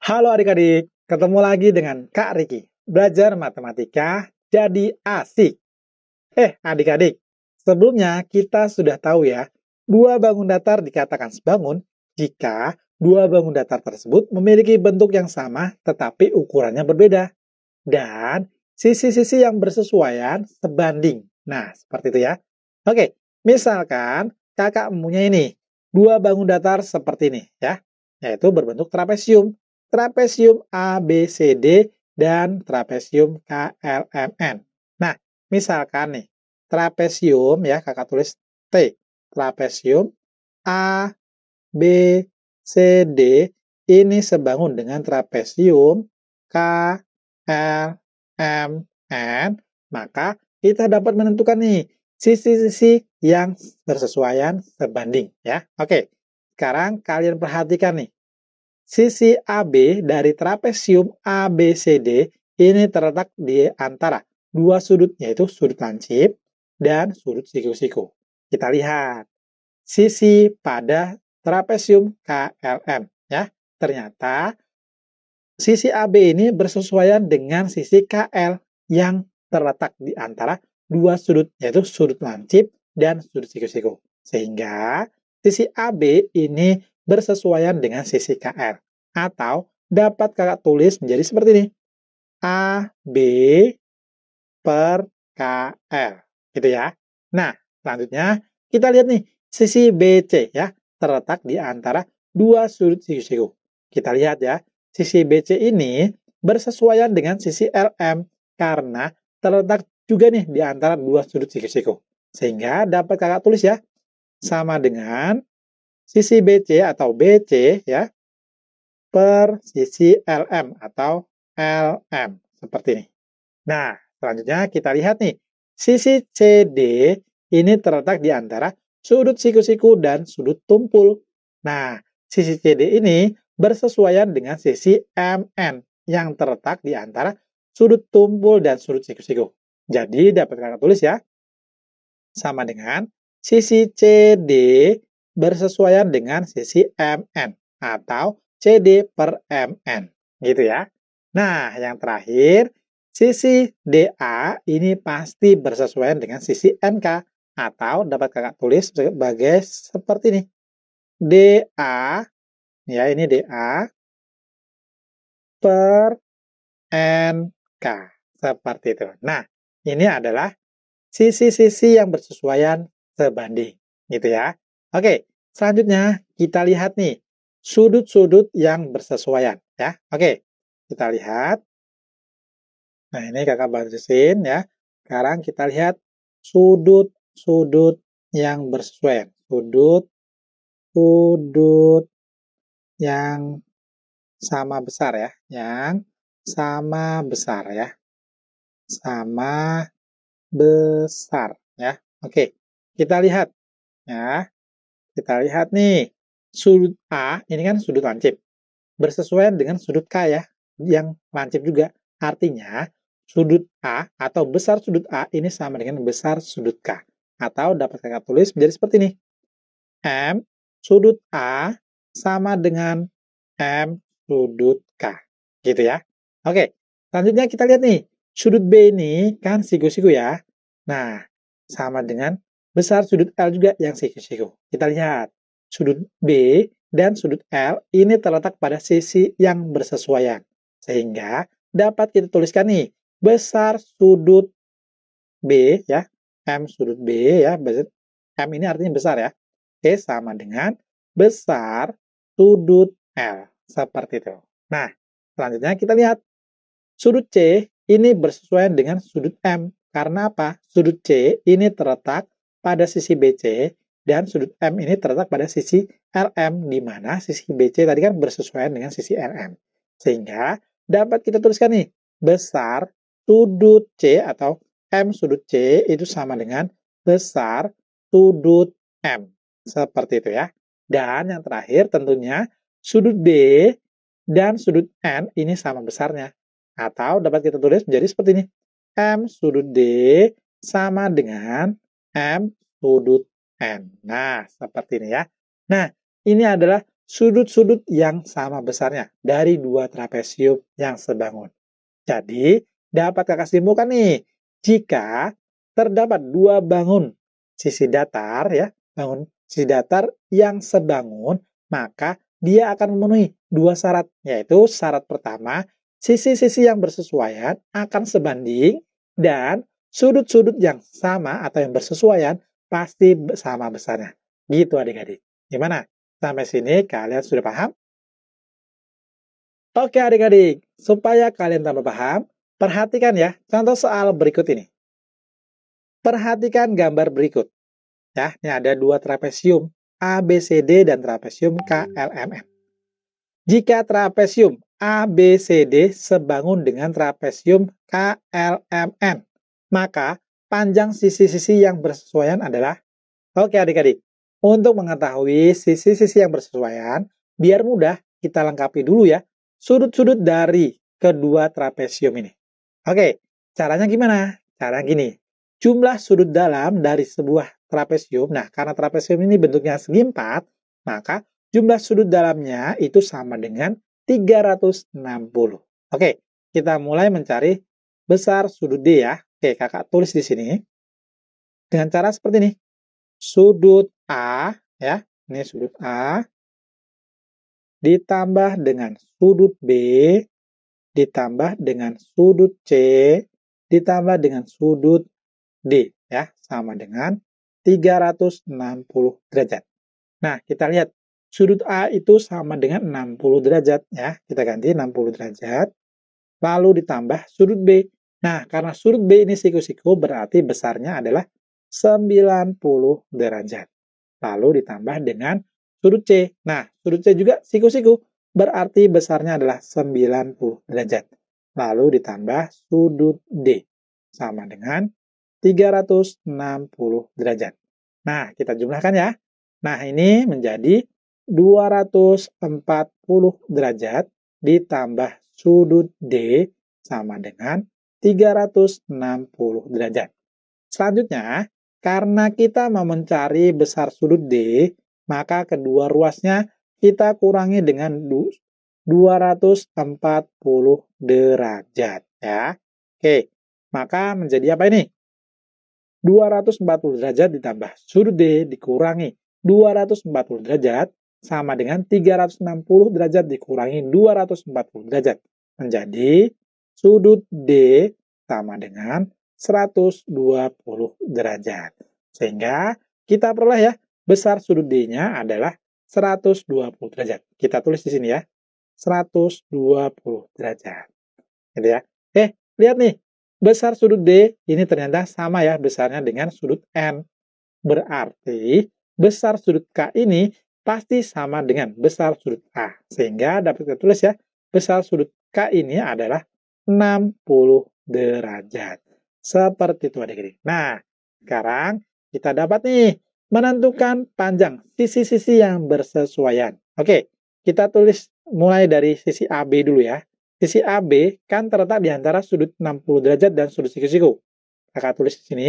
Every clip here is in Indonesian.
Halo adik-adik, ketemu lagi dengan Kak Riki. Belajar matematika jadi asik. Adik-adik, sebelumnya kita sudah tahu ya, dua bangun datar dikatakan sebangun jika dua bangun datar tersebut memiliki bentuk yang sama tetapi ukurannya berbeda. Dan sisi-sisi yang bersesuaian sebanding. Nah, seperti itu ya. Oke, misalkan kakak mempunyai ini, dua bangun datar seperti ini ya, yaitu berbentuk trapesium. Trapesium ABCD dan trapesium KLMN. Nah, misalkan nih, trapesium ya, kakak tulis T. Trapesium A, B, C, D ini sebangun dengan trapesium K, L, M, N, maka kita dapat menentukan nih sisi-sisi yang bersesuaian sebanding ya. Oke, sekarang kalian perhatikan nih. Sisi AB dari trapesium ABCD ini terletak di antara dua sudut, yaitu sudut lancip dan sudut siku-siku. Kita lihat sisi pada trapesium KLM ya. Ternyata sisi AB ini bersesuaian dengan sisi KL yang terletak di antara dua sudut, yaitu sudut lancip dan sudut siku-siku. Sehingga sisi AB ini bersesuaian dengan sisi KL. Atau dapat kakak tulis menjadi seperti ini. AB per KL. Gitu ya. Nah, selanjutnya kita lihat nih, sisi BC ya, terletak di antara dua sudut siku-siku. Kita lihat ya, sisi BC ini bersesuaian dengan sisi LM karena terletak juga nih di antara dua sudut siku-siku. Sehingga dapat kakak tulis ya, sama dengan sisi BC atau BC ya, per sisi LM atau LM. Seperti ini. Nah, selanjutnya kita lihat nih, sisi CD ini terletak di antara sudut siku-siku dan sudut tumpul. Nah, sisi CD ini bersesuaian dengan sisi MN yang terletak di antara sudut tumpul dan sudut siku-siku. Jadi, dapat kakak tulis ya, sama dengan sisi CD bersesuaian dengan sisi MN atau CD per MN. Gitu ya. Nah, yang terakhir, sisi DA ini pasti bersesuaian dengan sisi NK atau dapat kakak tulis sebagai seperti ini. DA, ya ini DA per NK. Seperti itu. Nah, ini adalah sisi-sisi yang bersesuaian sebanding. Gitu ya. Oke, selanjutnya kita lihat nih, sudut-sudut yang bersesuaian. Ya, oke. Kita lihat. Nah, ini kakak batasin ya. Sekarang kita lihat sudut-sudut yang bersesuaian. Sudut yang sama besar ya. Yang sama besar ya. Sama besar ya. Oke, kita lihat ya. Kita lihat nih. Sudut A, ini kan sudut lancip. Bersesuaian dengan sudut K ya. Yang lancip juga. Artinya, sudut A atau besar sudut A ini sama dengan besar sudut K. Atau dapat kakak tulis menjadi seperti ini. M sudut A sama dengan M sudut K. Gitu ya. Oke, selanjutnya kita lihat nih. Sudut B ini kan siku-siku ya. Nah, sama dengan besar sudut L juga yang siku-siku. Kita lihat. Sudut B dan sudut L ini terletak pada sisi yang bersesuaian. Sehingga dapat kita tuliskan nih, besar sudut B ya, M sudut B ya, M ini artinya besar ya. Oke, sama dengan besar sudut L. Seperti itu. Nah, selanjutnya kita lihat. Sudut C ini bersesuaian dengan sudut M. Karena apa? Sudut C ini terletak pada sisi BC dan sudut M ini terletak pada sisi LM, di mana sisi BC tadi kan bersesuaian dengan sisi LM. Sehingga dapat kita tuliskan nih, besar sudut C atau M sudut C itu sama dengan besar sudut M. Seperti itu ya. Dan yang terakhir tentunya sudut B dan sudut N ini sama besarnya. Atau dapat kita tulis menjadi seperti ini. M sudut D sama dengan M sudut N. Nah, seperti ini ya. Nah, ini adalah sudut-sudut yang sama besarnya dari dua trapesium yang sebangun. Jadi, dapat kakak simpulkan nih, jika terdapat dua bangun sisi datar ya, bangun sisi datar yang sebangun, maka dia akan memenuhi dua syarat, yaitu syarat pertama, sisi-sisi yang bersesuaian akan sebanding dan sudut-sudut yang sama atau yang bersesuaian pasti sama besarnya. Gitu adik-adik. Gimana? Sampai sini kalian sudah paham? Oke adik-adik, supaya kalian tambah paham, perhatikan ya contoh soal berikut ini. Perhatikan gambar berikut. Ya, ini ada dua trapesium ABCD dan trapesium KLMN. Jika trapesium ABCD sebangun dengan trapesium KLMN, maka panjang sisi-sisi yang bersesuaian adalah. Oke adik-adik, untuk mengetahui sisi-sisi yang bersesuaian, biar mudah kita lengkapi dulu ya sudut-sudut dari kedua trapesium ini. Oke, caranya gimana? Cara gini, jumlah sudut dalam dari sebuah trapesium, nah karena trapesium ini bentuknya segi 4, maka jumlah sudut dalamnya itu sama dengan 360. Oke, kita mulai mencari besar sudut D ya. Oke, kakak tulis di sini. Dengan cara seperti ini. Sudut A, ya, ini sudut A, ditambah dengan sudut B, ditambah dengan sudut C, ditambah dengan sudut D, ya, sama dengan 360 derajat. Nah, kita lihat, sudut A itu sama dengan 60 derajat, ya, kita ganti 60 derajat, lalu ditambah sudut B. Nah, karena sudut B ini siku-siku, berarti besarnya adalah 90 derajat. Lalu ditambah dengan sudut C. Nah, sudut C juga siku-siku, berarti besarnya adalah 90 derajat. Lalu ditambah sudut D, sama dengan 360 derajat. Nah, kita jumlahkan ya. Nah, ini menjadi 240 derajat ditambah sudut D sama dengan 360 derajat. Selanjutnya, karena kita mau mencari besar sudut D, maka kedua ruasnya kita kurangi dengan 240 derajat. Ya. Oke, maka menjadi apa ini? 240 derajat ditambah sudut D dikurangi 240 derajat sama dengan 360 derajat dikurangi 240 derajat. Menjadi sudut D sama dengan 120 derajat. Sehingga kita peroleh ya, besar sudut D-nya adalah 120 derajat. Kita tulis di sini ya, 120 derajat. Gitu ya. Lihat nih, besar sudut D ini ternyata sama ya besarnya dengan sudut N. Berarti besar sudut K ini pasti sama dengan besar sudut A. Sehingga dapat kita tulis ya, besar sudut K ini adalah 60 derajat. Seperti itu adik-adik. Nah, sekarang kita dapat nih menentukan panjang sisi-sisi yang bersesuaian. Oke, kita tulis mulai dari sisi AB dulu ya. Sisi AB kan terletak di antara sudut 60 derajat dan sudut siku-siku. Kakak tulis di sini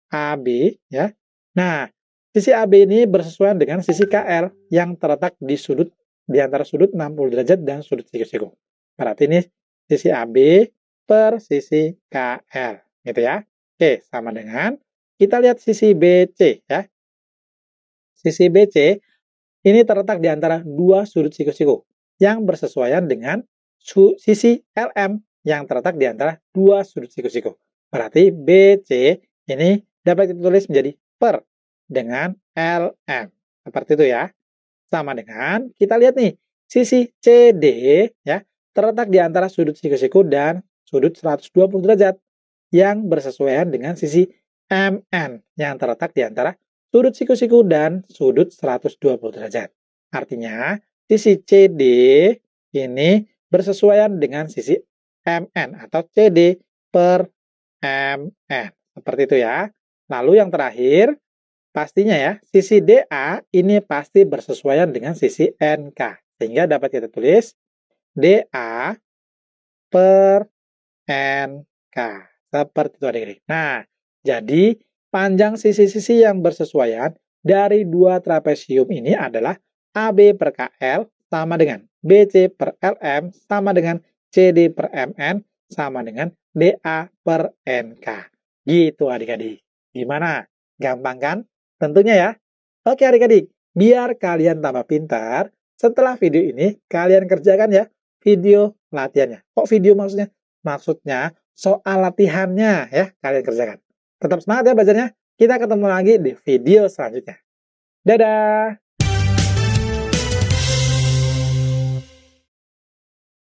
AB ya. Nah, sisi AB ini bersesuaian dengan sisi KL yang terletak di antara sudut 60 derajat dan sudut siku-siku. Berarti ini sisi AB per sisi KL, gitu ya. Oke, sama dengan kita lihat sisi BC ya. Sisi BC ini terletak di antara dua sudut siku-siku yang bersesuaian dengan sisi LM yang terletak di antara dua sudut siku-siku. Berarti BC ini dapat ditulis menjadi per dengan LM. Seperti itu ya. Sama dengan, kita lihat nih, sisi CD ya, terletak di antara sudut siku-siku dan sudut 120 derajat yang bersesuaian dengan sisi MN yang terletak di antara sudut siku-siku dan sudut 120 derajat. Artinya, sisi CD ini bersesuaian dengan sisi MN atau CD per MN. Seperti itu ya. Lalu yang terakhir, pastinya ya, sisi DA ini pasti bersesuaian dengan sisi NK. Sehingga dapat kita tulis DA per NK. Seperti itu adik-adik. Nah, jadi panjang sisi-sisi yang bersesuaian dari dua trapesium ini adalah AB per KL sama dengan BC per LM sama dengan CD per MN sama dengan DA per NK. Gitu adik-adik. Gimana? Gampang kan? Tentunya ya. Oke adik-adik, biar kalian tambah pintar, setelah video ini kalian kerjakan ya video latihannya. Kok video maksudnya? Maksudnya soal latihannya ya kalian kerjakan. Tetap semangat ya belajarnya. Kita ketemu lagi di video selanjutnya. Dadah!